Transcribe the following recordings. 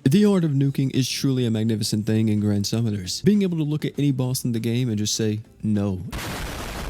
The art of nuking is truly a magnificent thing in Grand Summoners. Being able to look at any boss in the game and just say, no.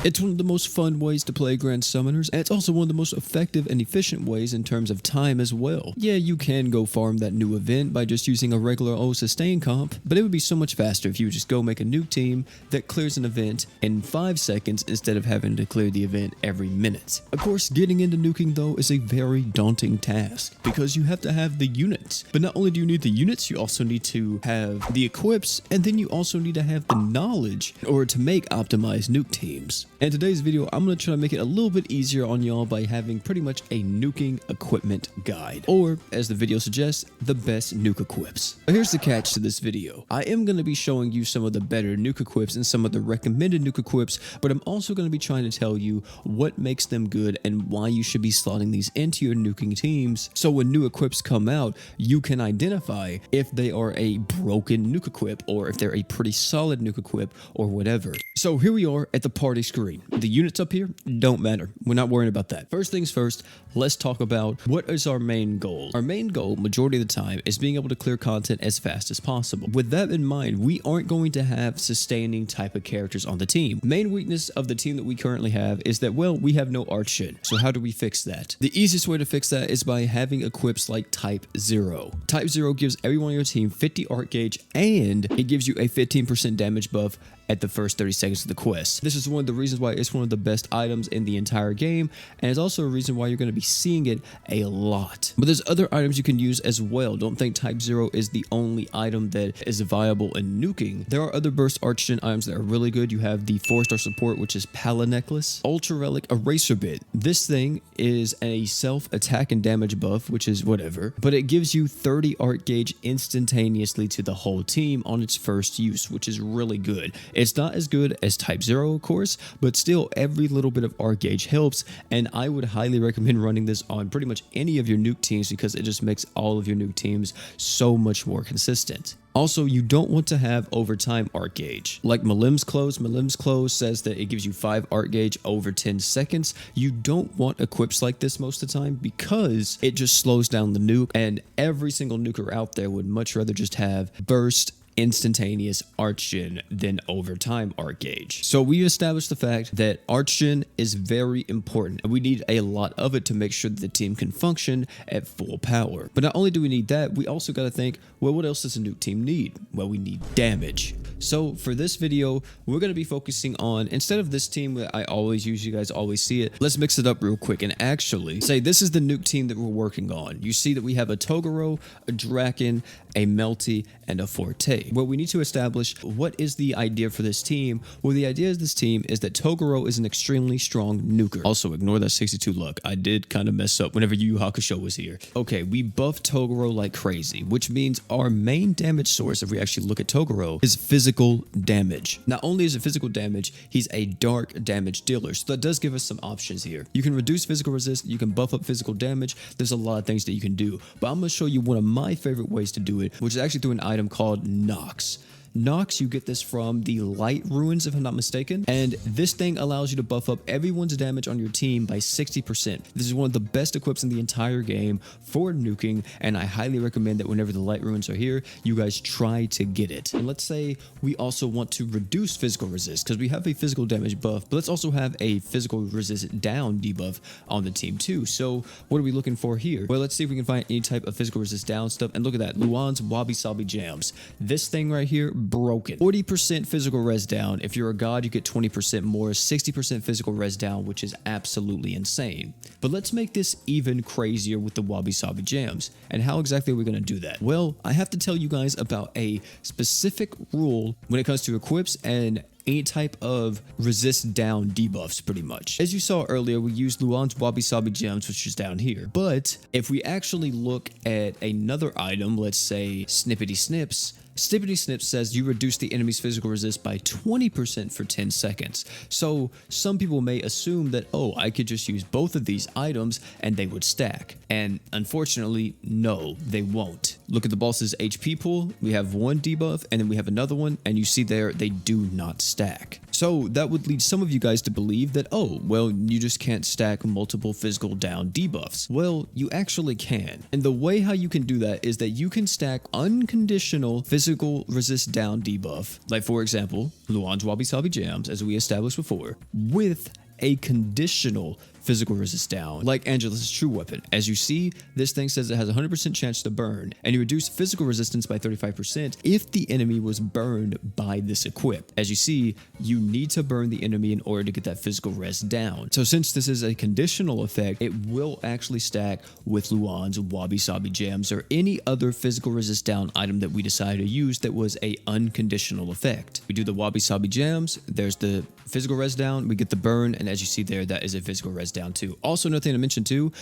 It's one of the most fun ways to play Grand Summoners, and it's also one of the most effective and efficient ways in terms of time as well. Yeah, you can go farm that new event by just using a regular old sustain comp, but it would be so much faster if you would just go make a nuke team that clears an event in 5 seconds instead of having to clear the event every minute. Of course, getting into nuking though is a very daunting task because you have to have the units. But not only do you need the units, you also need to have the equips, and then you also need to have the knowledge in order to make optimized nuke teams. In today's video, I'm going to try to make it a little bit easier on y'all by having pretty much a nuking equipment guide, or as the video suggests, the best nuke equips. But here's the catch to this video. I am going to be showing you some of the better nuke equips and some of the recommended nuke equips, but I'm also going to be trying to tell you what makes them good and why you should be slotting these into your nuking teams, so when new equips come out, you can identify if they are a broken nuke equip or if they're a pretty solid nuke equip or whatever. So here we are at the party screen. The units up here don't matter. We're not worrying about that. First things first, let's talk about what is our main goal. Our main goal, majority of the time, is being able to clear content as fast as possible. With that in mind, we aren't going to have sustaining type of characters on the team. Main weakness of the team that we currently have is that, well, we have no arch shin. So how do we fix that? The easiest way to fix that is by having equips like Type 0. Type 0 gives everyone on your team 50 art gauge, and it gives you a 15% damage buff at the first 30 seconds of the quest. This is one of the reasons why it's one of the best items in the entire game, and it's also a reason why you're going to be seeing it a lot. But there's other items you can use as well. Don't think Type 0 is the only item that is viable in nuking. There are other burst archgen items that are really good. You have the 4-star support, which is Pala Necklace. Ultra Relic Eraser Bit. This thing is a self attack and damage buff, which is whatever, but it gives you 30 art gauge instantaneously to the whole team on its first use, which is really good. It's not as good as Type 0, of course, but still every little bit of art gauge helps, and I would highly recommend running this on pretty much any of your nuke teams because it just makes all of your nuke teams so much more consistent. Also, you don't want to have overtime art gauge. Like Malim's Close says that it gives you 5 art gauge over 10 seconds. You don't want equips like this most of the time because it just slows down the nuke, and every single nuker out there would much rather just have burst instantaneous archgen than overtime art gauge. So we established the fact that archgen is very important, and we need a lot of it to make sure that the team can function at full power. But not only do we need that, we also got to think, well, what else does a nuke team need? Well, we need damage. So for this video, we're going to be focusing on, instead of this team that I always use, you guys always see it, let's mix it up real quick and actually say this is the nuke team that we're working on. You see that we have a Toguro, a Draken, a Melty, and a Forte. Well, we need to establish what is the idea for this team. Well, the idea of this team is that Toguro is an extremely strong nuker. Also, ignore that 62 luck. I did kind of mess up whenever Yu Yu Hakusho was here. Okay, we buffed Toguro like crazy, which means our main damage source, if we actually look at Toguro, is physical damage. Not only is it physical damage, he's a dark damage dealer. So that does give us some options here. You can reduce physical resist, you can buff up physical damage. There's a lot of things that you can do. But I'm going to show you one of my favorite ways to do it, which is actually through an item called Nox. Nox, you get this from the Light Ruins, if I'm not mistaken, and this thing allows you to buff up everyone's damage on your team by 60%. This is one of the best equips in the entire game for nuking, and I highly recommend that whenever the Light Ruins are here, you guys try to get it. And let's say we also want to reduce physical resist, because we have a physical damage buff, but let's also have a physical resist down debuff on the team too. So what are we looking for here? Well, let's see if we can find any type of physical resist down stuff, and look at that, Luan's Wabi Sabi Jams. This thing right here, broken. 40% physical res down. If you're a god, you get 20% more, 60% physical res down, which is absolutely insane. But let's make this even crazier with the Wabi Sabi Jams. And how exactly are we going to do that? Well, I have to tell you guys about a specific rule when it comes to equips and any type of resist down debuffs, pretty much. As you saw earlier, we used Luan's Wabi Sabi Gems, which is down here. But if we actually look at another item, let's say Snippety Snips, Snippety Snips says you reduce the enemy's physical resist by 20% for 10 seconds. So some people may assume that, oh, I could just use both of these items and they would stack. And unfortunately, no, they won't. look at the boss's HP pool. We have one debuff and then we have another one, and you see there they do not stack. So that would lead some of you guys to believe that, oh, well, you just can't stack multiple physical down debuffs. Well, you actually can. And the way how you can do that is that you can stack unconditional physical resist down debuff, like for example, Luan's Wabi Sabi Jams, as we established before, with a conditional physical resist down, like Angela's true weapon. As you see, this thing says it has a 100% chance to burn, and you reduce physical resistance by 35% if the enemy was burned by this equip. As you see, you need to burn the enemy in order to get that physical res down. So since this is a conditional effect, it will actually stack with Luan's Wabi Sabi Jams or any other physical resist down item that we decided to use that was a unconditional effect. We do the Wabi Sabi Jams, there's the physical res down, we get the burn, and as you see there, that is a physical res down too. Also, another thing to mention too,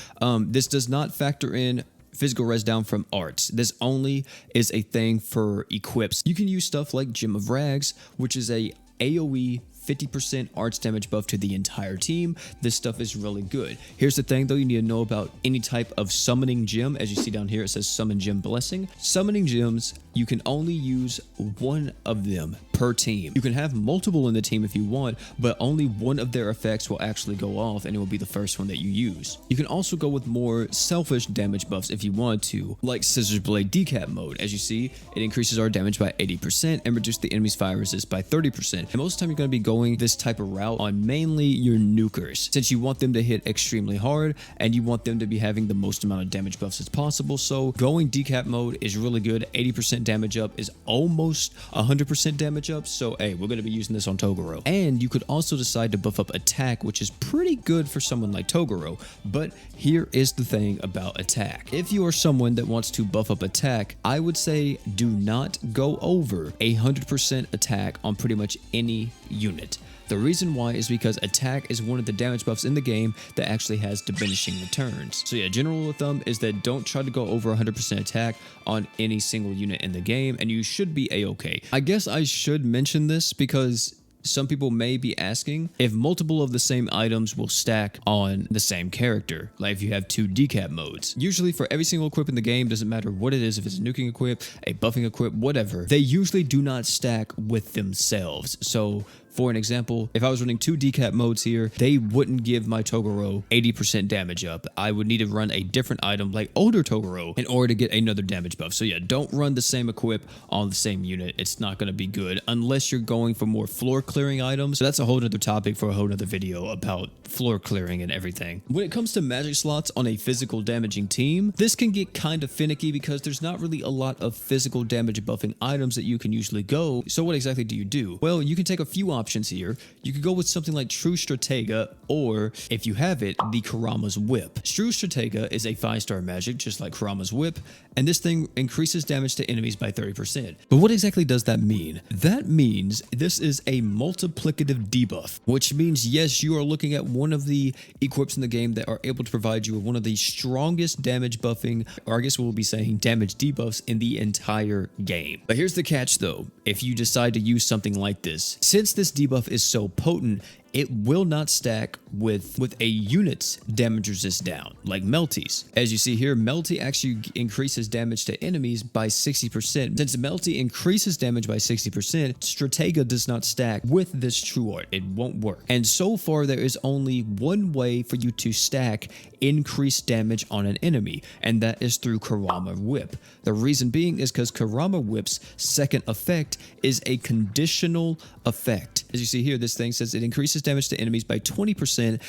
this does not factor in physical res down from arts. This only is a thing for equips. You can use stuff like Gem of Rags, which is a AoE 50% arts damage buff to the entire team. This stuff is really good. Here's the thing though, you need to know about any type of summoning gem. As you see down here, it says summon gem blessing. Summoning gems, you can only use one of them per team. You can have multiple in the team if you want, but only one of their effects will actually go off, and it will be the first one that you use. You can also go with more selfish damage buffs if you want to, like Scissors Blade Decap mode. As you see, it increases our damage by 80% and reduces the enemy's fire resist by 30%. And most of the time you're going to be going this type of route on mainly your nukers, since you want them to hit extremely hard and you want them to be having the most amount of damage buffs as possible. So going decap mode is really good. 80% damage up is almost 100% damage up. So hey, we're going to be using this on Toguro. And you could also decide to buff up attack, which is pretty good for someone like Toguro. But here is the thing about attack. If you are someone that wants to buff up attack, I would say do not go over 100% attack on pretty much any unit. The reason why is because attack is one of the damage buffs in the game that actually has diminishing returns. So yeah, general rule of thumb is that don't try to go over 100% attack on any single unit in the game, and you should be a-okay. I guess I should mention this because some people may be asking if multiple of the same items will stack on the same character, like if you have two decap modes. Usually for every single equip in the game, doesn't matter what it is, if it's a nuking equip, a buffing equip, whatever, they usually do not stack with themselves. So for an example, if I was running two decap modes here, they wouldn't give my Toguro 80% damage up. I would need to run a different item like older Toguro in order to get another damage buff. So yeah, don't run the same equip on the same unit. It's not going to be good unless you're going for more floor clearing items. So that's a whole other topic for a whole other video about floor clearing and everything. When it comes to magic slots on a physical damaging team, this can get kind of finicky because there's not really a lot of physical damage buffing items that you can usually go. So what exactly do you do? Well, you can take a few options here. You could go with something like True Stratega, or if you have it, the Kurama's Whip. True Stratega is a 5-star magic, just like Kurama's Whip, and this thing increases damage to enemies by 30%. But what exactly does that mean? That means this is a multiplicative debuff, which means yes, you are looking at one of the equips in the game that are able to provide you with one of the strongest damage buffing, or I guess we'll be saying damage debuffs in the entire game. But here's the catch though, if you decide to use something like this, since this debuff is so potent, it will not stack with a unit's damage resist down, like Melty's. As you see here, Melty actually increases damage to enemies by 60%. Since Melty increases damage by 60%, Stratega does not stack with this true art. It won't work. And so far, there is only one way for you to stack increased damage on an enemy, and that is through Kurama Whip. The reason being is because Kurama Whip's second effect is a conditional effect. As you see here, this thing says it increases damage to enemies by 20%,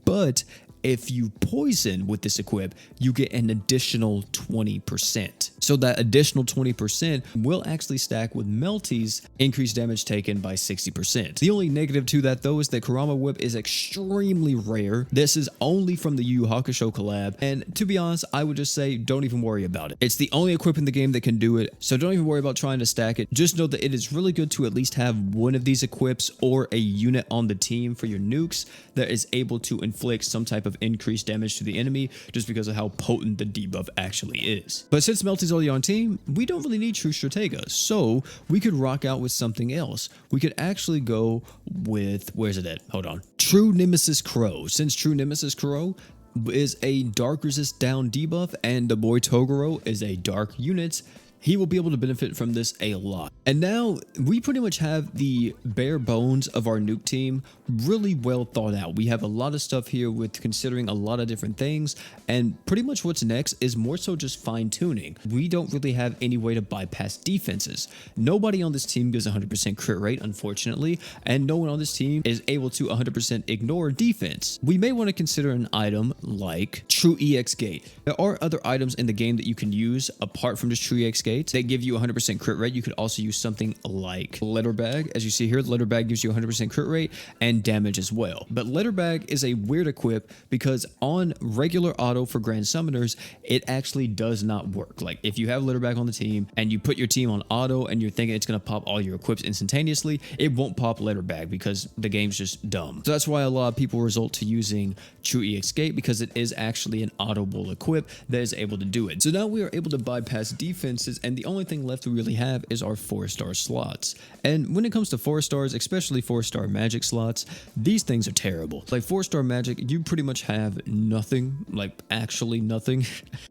but if you poison with this equip, you get an additional 20%. So that additional 20% will actually stack with Melty's increased damage taken by 60%. The only negative to that though is that Kurama Whip is extremely rare. This is only from the Yu Yu Hakusho collab, and to be honest, I would just say don't even worry about it. It's the only equip in the game that can do it, so don't even worry about trying to stack it. Just know that it is really good to at least have one of these equips or a unit on the team for your nukes that is able to inflict some type of increased damage to the enemy just because of how potent the debuff actually is. But since Melty's already on team, we don't really need True Stratega, so we could rock out with something else. We could actually go with, where's it at? Hold on. True Nemesis Crow. Since True Nemesis Crow is a dark resist down debuff, and the boy Toguro is a dark unit. He will be able to benefit from this a lot. And now we pretty much have the bare bones of our Nuke team really well thought out. We have a lot of stuff here with considering a lot of different things, and pretty much what's next is more so just fine tuning. We don't really have any way to bypass defenses. Nobody on this team gives 100% crit rate, unfortunately, and no one on this team is able to 100% ignore defense. We may want to consider an item like True EX Gate. There are other items in the game that you can use apart from just True EX Gate. They give you 100% crit rate. You could also use something like Letter Bag. As you see here, Letter Bag gives you 100% crit rate and damage as well. But Letter Bag is a weird equip because on regular auto for Grand Summoners, it actually does not work. Like if you have Letter Bag on the team and you put your team on auto and you're thinking it's going to pop all your equips instantaneously, it won't pop Letter Bag because the game's just dumb. So that's why a lot of people resort to using True EX Gate, because it is actually an auto-bull equip that is able to do it. So now we are able to bypass defenses, and the only thing left we really have is our 4-star slots. And when it comes to 4 stars, especially 4-star magic slots, these things are terrible. Like 4-star magic, you pretty much have nothing, like actually nothing.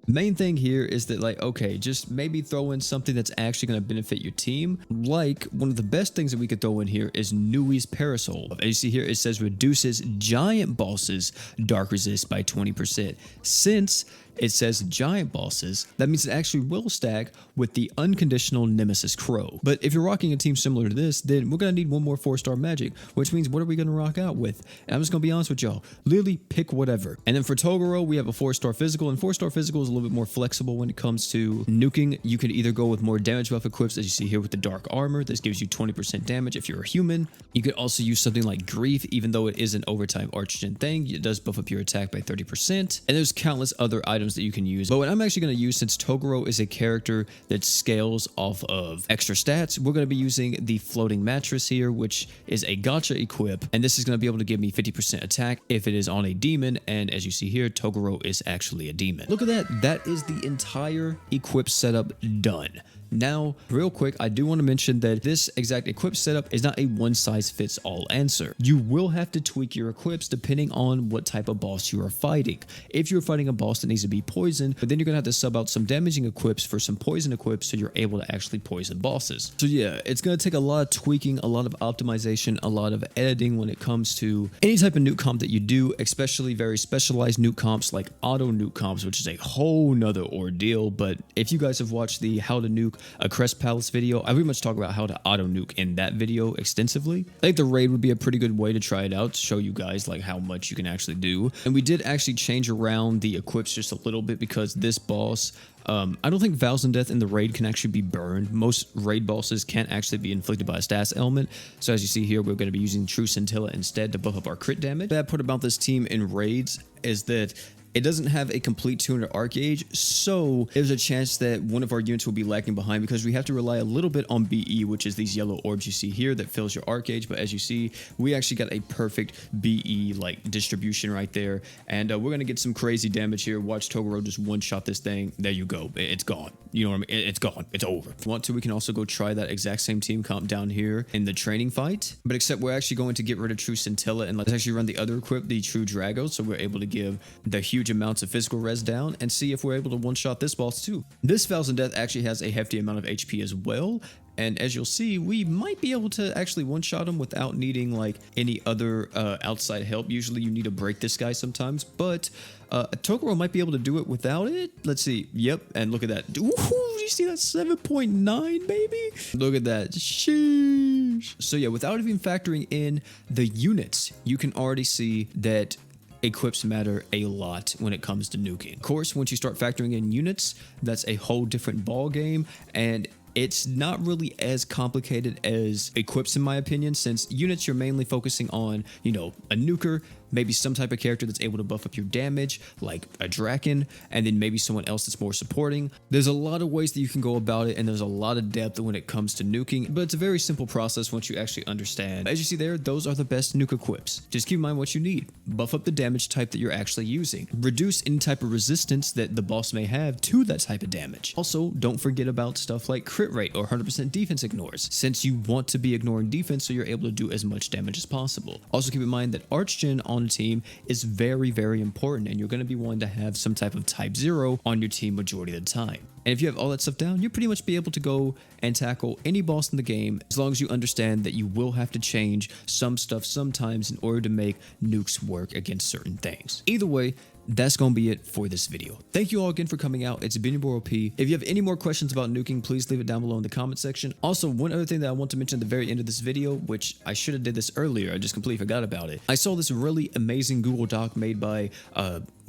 Main thing here is that, like, okay, just maybe throw in something that's actually going to benefit your team. Like one of the best things that we could throw in here is Nuke's Parasol. As you see here, it says reduces giant bosses dark resist by 20%. Since it says giant bosses, that means it actually will stack with the unconditional Nemesis Crow. But if you're rocking a team similar to this, then we're going to need one more 4-star magic, which means what are we going to rock out with? And I'm just going to be honest with y'all, literally pick whatever. And then for Toguro, we have a 4-star physical, and 4-star physical is a little bit more flexible when it comes to nuking. You can either go with more damage buff equips, as you see here with the dark armor. This gives you 20% damage if you're a human. You could also use something like Grief, even though it is an overtime archgen thing. It does buff up your attack by 30%. And there's countless other items that you can use. But what I'm actually going to use, since Toguro is a character that scales off of extra stats, we're going to be using the floating mattress here, which is a gotcha equip. And this is going to be able to give me 50% attack if it is on a demon. And as you see here, Toguro is actually a demon. Look at that. That is the entire equip setup done. Now, real quick, I do want to mention that this exact equip setup is not a one-size-fits-all answer. You will have to tweak your equips depending on what type of boss you are fighting. If you're fighting a boss that needs to be poisoned, but then you're going to have to sub out some damaging equips for some poison equips so you're able to actually poison bosses. So yeah, it's going to take a lot of tweaking, a lot of optimization, a lot of editing when it comes to any type of nuke comp that you do, especially very specialized nuke comps like auto nuke comps, which is a whole nother ordeal. But if you guys have watched the How to Nuke a Crest Palace video, I pretty much talk about how to auto nuke in that video extensively. I think the raid would be a pretty good way to try it out, to show you guys like how much you can actually do. And we did actually change around the equips just a little bit because this boss, I don't think Vows and Death in the raid can actually be burned. Most raid bosses can't actually be inflicted by a stats element. So as you see here, we're going to be using True Scintilla instead to buff up our crit damage. The bad part about this team in raids is that it doesn't have a complete 200 arc gauge, so there's a chance that one of our units will be lagging behind because we have to rely a little bit on BE, which is these yellow orbs you see here that fills your arc gauge. But as you see, we actually got a perfect BE like distribution right there, and we're gonna get some crazy damage here. Watch Toguro just one-shot this thing. There you go. It's gone. You know what I mean? It's gone. It's over. If you want to, we can also go try that exact same team comp down here in the training fight, but except we're actually going to get rid of True Scintilla and let's actually run the other equip, the True Drago, so we're able to give the huge amounts of physical res down and see if we're able to one-shot this boss too. This Vows and Death actually has a hefty amount of HP as well, and as you'll see, we might be able to actually one-shot him without needing like any other outside help. Usually you need to break this guy sometimes, but Toguro might be able to do it without it. Let's see. Yep, and look at that. Ooh, you see that 7.9, baby? Look at that. Sheesh. So yeah, without even factoring in the units, you can already see that equips matter a lot when it comes to nuking. Of course, once you start factoring in units, that's a whole different ball game, and it's not really as complicated as equips in my opinion, since units you're mainly focusing on, you know, a nuker, maybe some type of character that's able to buff up your damage, like a Draken, and then maybe someone else that's more supporting. There's a lot of ways that you can go about it, and there's a lot of depth when it comes to nuking, but it's a very simple process once you actually understand. As you see there, those are the best nuke equips. Just keep in mind what you need. Buff up the damage type that you're actually using. Reduce any type of resistance that the boss may have to that type of damage. Also, don't forget about stuff like crit rate or 100% defense ignores, since you want to be ignoring defense so you're able to do as much damage as possible. Also keep in mind that Archgen on on a team is very, very important, and you're going to be wanting to have some type of type 0 on your team majority of the time. And if you have all that stuff down, you'll pretty much be able to go and tackle any boss in the game, as long as you understand that you will have to change some stuff sometimes in order to make nukes work against certain things. Either way, that's going to be it for this video. Thank you all again for coming out. It's been your boy OP. If you have any more questions about nuking, please leave it down below in the comment section. Also, one other thing that I want to mention at the very end of this video, which I should have did this earlier, I just completely forgot about it. I saw this really amazing Google Doc made by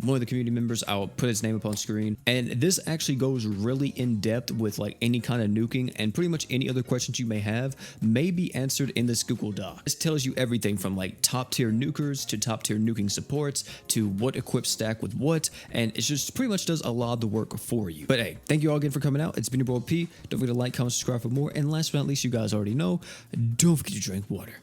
one of the community members. I'll put his name up on screen. And this actually goes really in depth with like any kind of nuking, and pretty much any other questions you may have may be answered in this Google Doc. This tells you everything from like top tier nukers to top tier nuking supports to what equips stack with what, and it just pretty much does a lot of the work for you. But hey, thank you all again for coming out. It's been your boy P. Don't forget to like, comment, subscribe for more, and last but not least, you guys already know, don't forget to drink water.